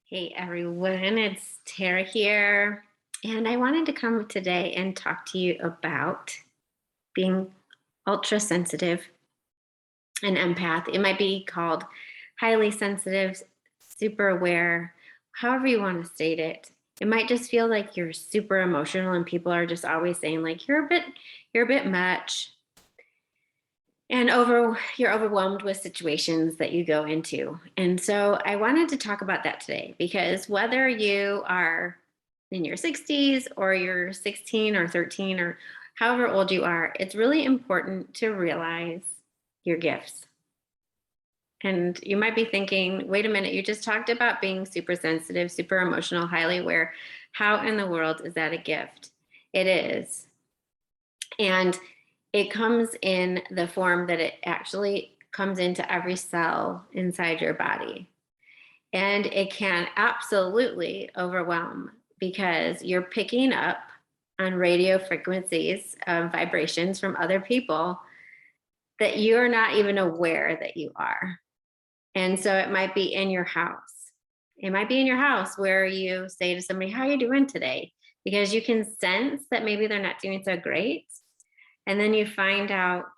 Hey everyone, it's Tara here, and I wanted to come today and talk to you about being ultra sensitive and empath. It might be called highly sensitive, super aware, however you want to state it. It might just feel like you're super emotional and people are just always saying like you're a bit much and you're overwhelmed with situations that you go into. And so I wanted to talk about that today because whether you are in your 60s or you're 16 or 13 or however old you are, it's really important to realize your gifts. And you might be thinking, wait a minute, you just talked about being super sensitive, super emotional, highly aware. How in the world is that a gift? It is. And it comes in the form that it actually comes into every cell inside your body. And it can absolutely overwhelm because you're picking up on radio frequencies of vibrations from other people that you're not even aware that you are. And so it might be in your house. It might be in your house where you say to somebody, "How are you doing today?" Because you can sense that maybe they're not doing so great. And then you find out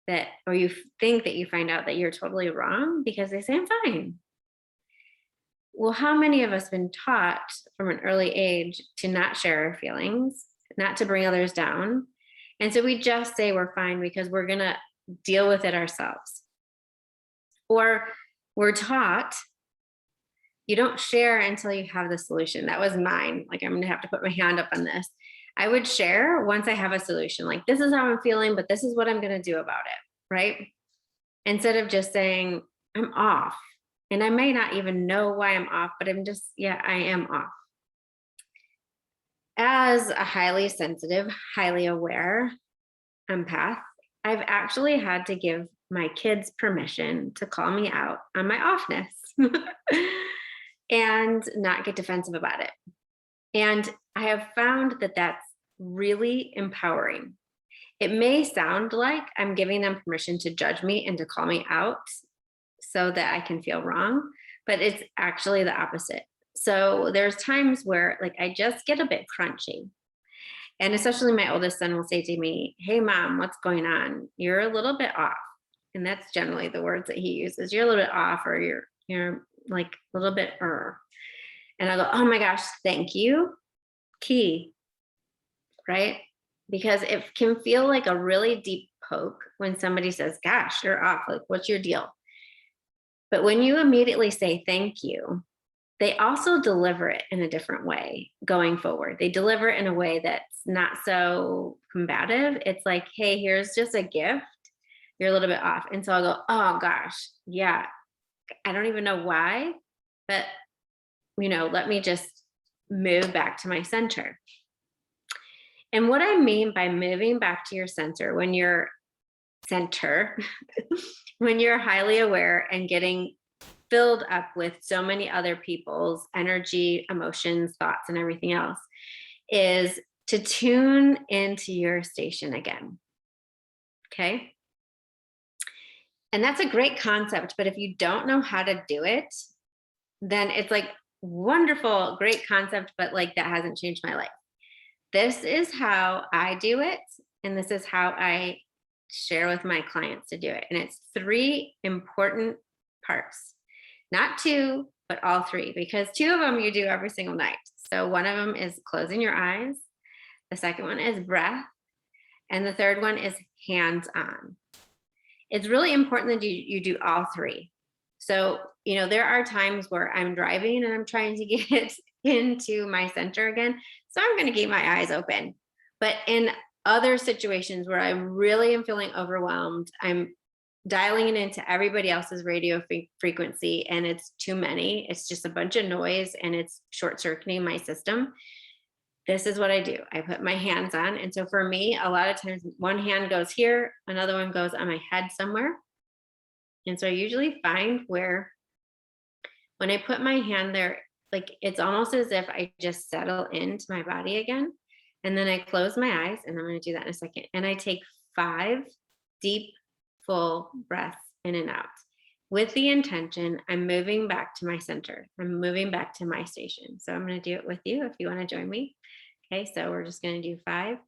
that, or you think that you find out that you're totally wrong because they say, "I'm fine." Well, how many of us have been taught from an early age to not share our feelings, not to bring others down? And so we just say we're fine because we're going to deal with it ourselves. Or we're taught you don't share until you have the solution. That was mine. Like, I'm going to have to put my hand up on this. I would share once I have a solution. Like, this is how I'm feeling, but this is what I'm going to do about it. Right. Instead of just saying, I'm off. And I may not even know why I'm off, but yeah, I am off. As a highly sensitive, highly aware empath, I've actually had to give my kids permission to call me out on my offness and not get defensive about it. And I have found that that's really empowering. It may sound like I'm giving them permission to judge me and to call me out so that I can feel wrong, but it's actually the opposite. So there's times where like I just get a bit crunchy. And especially my oldest son will say to me, "Hey mom, what's going on? You're a little bit off." And that's generally the words that he uses. "You're a little bit off," or you're like a little bit And I go, "Oh my gosh, thank you." Key, right? Because it can feel like a really deep poke when somebody says, "Gosh, you're off. Like, what's your deal?" But when you immediately say thank you, they also deliver it in a different way going forward. They deliver it in a way that's not so combative. It's like, "Hey, here's just a gift. You're a little bit off." And so I'll go, "Oh gosh, yeah, I don't even know why, but let me just move back to my center." And what I mean by moving back to your center, when you're highly aware and getting filled up with so many other people's energy, emotions, thoughts, and everything else, is to tune into your station again. Okay. And that's a great concept. But if you don't know how to do it, then it's like wonderful, great concept, but like that hasn't changed my life. This is how I do it. And this is how I share with my clients to do it. And it's three important parts, not two, but all three, because two of them you do every single night. So one of them is closing your eyes. The second one is breath. And the third one is hands on. It's really important that you do all three. So, there are times where I'm driving and I'm trying to get into my center again. So I'm going to keep my eyes open. But in other situations where I really am feeling overwhelmed, I'm dialing it into everybody else's radio frequency and it's too many. It's just a bunch of noise and it's short circuiting my system. This is what I do. I put my hands on. And so for me, a lot of times one hand goes here, another one goes on my head somewhere. And so I usually find where when I put my hand there, like it's almost as if I just settle into my body again. And then I close my eyes, and I'm going to do that in a second. And I take 5 deep, full breaths in and out. with the intention, I'm moving back to my center. I'm moving back to my station. So I'm going to do it with you if you want to join me. Okay, so we're just going to do 5.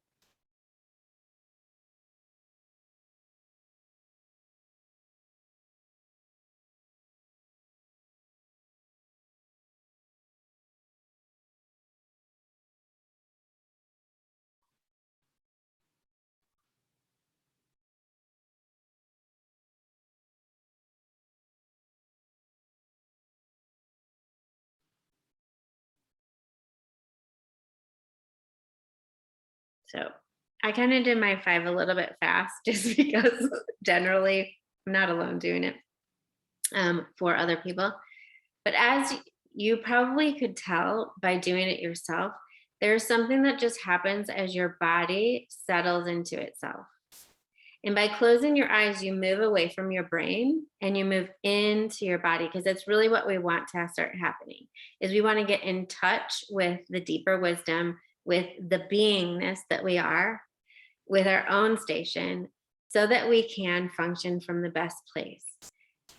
So I kind of did my 5 a little bit fast just because generally I'm not alone doing it for other people. But as you probably could tell by doing it yourself, there's something that just happens as your body settles into itself. And by closing your eyes, you move away from your brain and you move into your body, because that's really what we want to start happening. Is we want to get in touch with the deeper wisdom, with the beingness that we are, with our own station, so that we can function from the best place.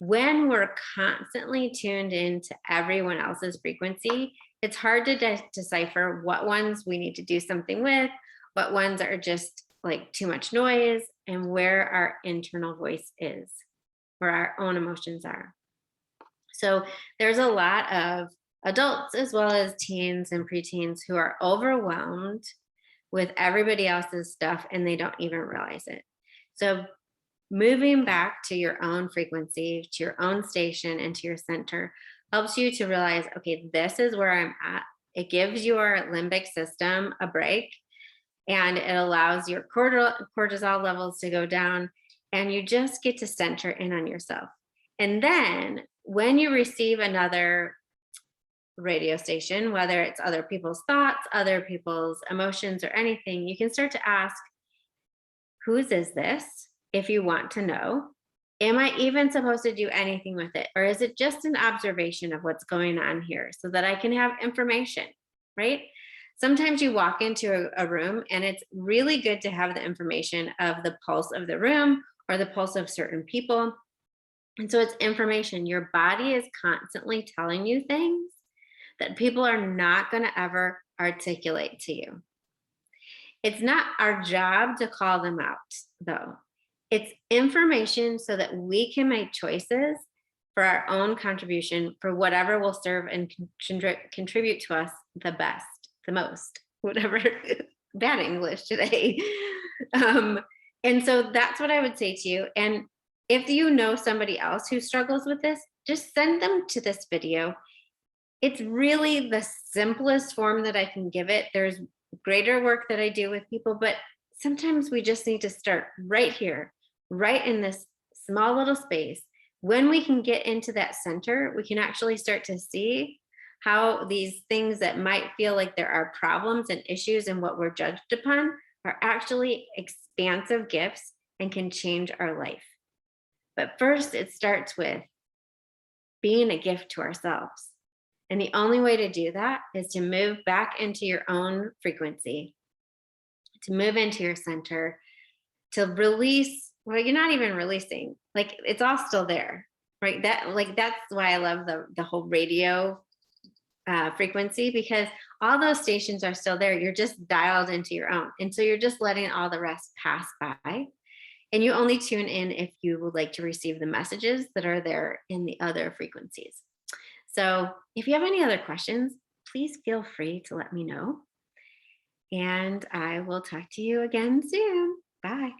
When we're constantly tuned into everyone else's frequency, it's hard to decipher what ones we need to do something with, what ones are just like too much noise, and where our internal voice is, where our own emotions are. So there's a lot of adults as well as teens and preteens who are overwhelmed with everybody else's stuff and they don't even realize it. So moving back to your own frequency, to your own station, and to your center helps you to realize, okay, this is where I'm at. It gives your limbic system a break, and it allows your cortisol levels to go down, and you just get to center in on yourself. And then when you receive another radio station, whether it's other people's thoughts, other people's emotions, or anything, you can start to ask, whose is this? If you want to know, am I even supposed to do anything with it? Or is it just an observation of what's going on here so that I can have information, right? Sometimes you walk into a room and it's really good to have the information of the pulse of the room or the pulse of certain people. And so it's information. Your body is constantly telling you things that people are not going to ever articulate to you. It's not our job to call them out, though. It's information so that we can make choices for our own contribution for whatever will serve and contribute to us the best, the most, whatever. Bad English today. Um, and so that's what I would say to you. And if you know somebody else who struggles with this, just send them to this video. It's really the simplest form that I can give it. There's greater work that I do with people, but sometimes we just need to start right here, right in this small little space. When we can get into that center, we can actually start to see how these things that might feel like there are problems and issues and what we're judged upon are actually expansive gifts and can change our life. But first, it starts with being a gift to ourselves. And the only way to do that is to move back into your own frequency, to move into your center, to release. Well, you're not even releasing, like it's all still there, right? That's why I love the whole radio frequency, because all those stations are still there. You're just dialed into your own. And so you're just letting all the rest pass by. And you only tune in if you would like to receive the messages that are there in the other frequencies. So if you have any other questions, please feel free to let me know. And I will talk to you again soon. Bye.